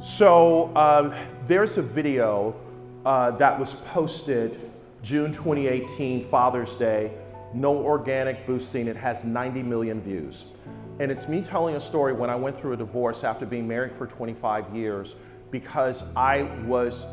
So there's a video that was posted June 2018, Father's Day, no organic boosting. It has 90 million views. And it's me telling a story when I went through a divorce after being married for 25 years because I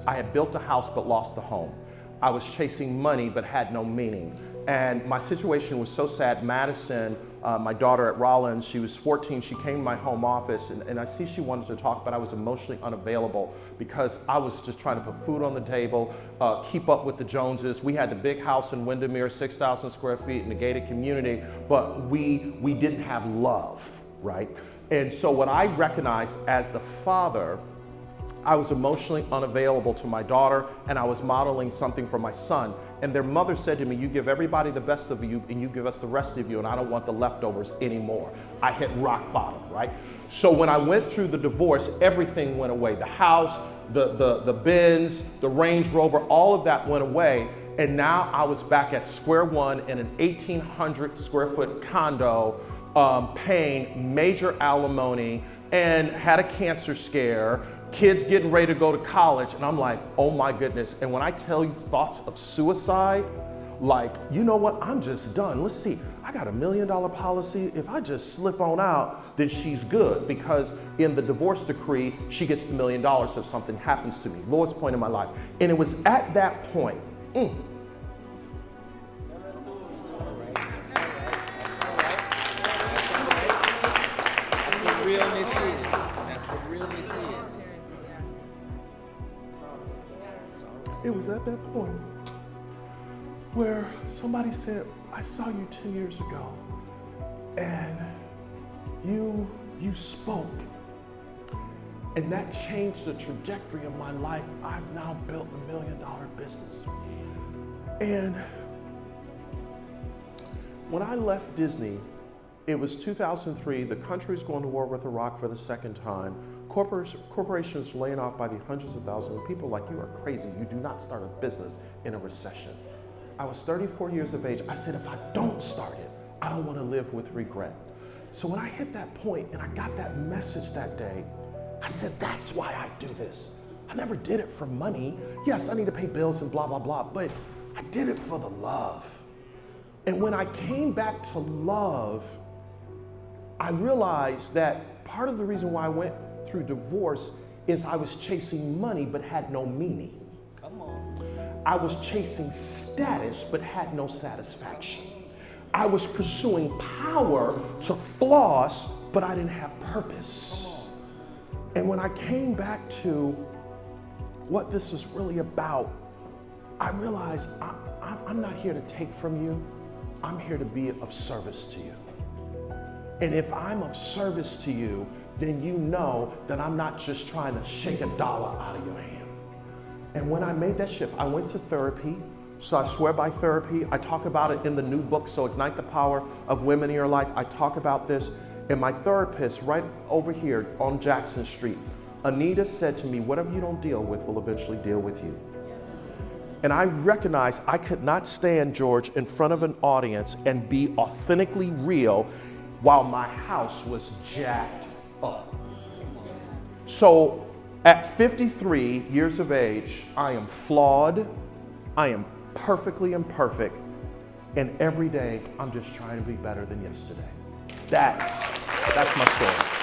had built a house but lost the home. I was chasing money but had no meaning. And my situation was so sad. Madison, my daughter at Rollins, she was 14, she came to my home office and I see she wanted to talk, but I was emotionally unavailable because I was just trying to put food on the table, keep up with the Joneses. We had the big house in Windermere, 6,000 square feet in a gated community, but we didn't have love, right? And so what I recognized as the father, I was emotionally unavailable to my daughter and I was modeling something for my son. And their mother said to me, you give everybody the best of you and you give us the rest of you, and I don't want the leftovers anymore. I hit rock bottom, right? So when I went through the divorce, everything went away. The house, the Benz, the Range Rover, all of that went away. And now I was back at square one in an 1,800 square foot condo, paying major alimony and had a cancer scare, kids getting ready to go to college, and I'm like, oh my goodness. And when I tell you thoughts of suicide, like, you know what, I'm just done. Let's see, I got $1 million policy. If I just slip on out, then she's good, because in the divorce decree, she gets the $1 million if something happens to me. Lowest point in my life. And it was at that point, it was at that point where somebody said, I saw you 2 years ago and you spoke, and that changed the trajectory of my life. I've now built $1 million business. And when I left Disney, it was 2003, the country's going to war with Iraq for the second time. Corporations laying off by the hundreds of thousands of people. Like, you are crazy. You do not start a business in a recession. I was 34 years of age. I said, if I don't start it, I don't want to live with regret. So when I hit that point and I got that message that day, I said, that's why I do this. I never did it for money. Yes, I need to pay bills and blah, blah, blah, but I did it for the love. And when I came back to love, I realized that part of the reason why I went through divorce is I was chasing money but had no meaning. Come on. I was chasing status but had no satisfaction. I was pursuing power to floss, but I didn't have purpose. And when I came back to what this is really about, I realized I'm not here to take from you. I'm here to be of service to you. And if I'm of service to you, then you know that I'm not just trying to shake a dollar out of your hand. And when I made that shift, I went to therapy. So I swear by therapy. I talk about it in the new book, So Ignite the Power of Women in Your Life. I talk about this. And my therapist right over here on Jackson Street, Anita, said to me, whatever you don't deal with will eventually deal with you. And I recognized I could not stand, George, in front of an audience and be authentically real while my house was jacked up. So at 53 years of age, I am flawed, I am perfectly imperfect, and every day I'm just trying to be better than yesterday. That's my story.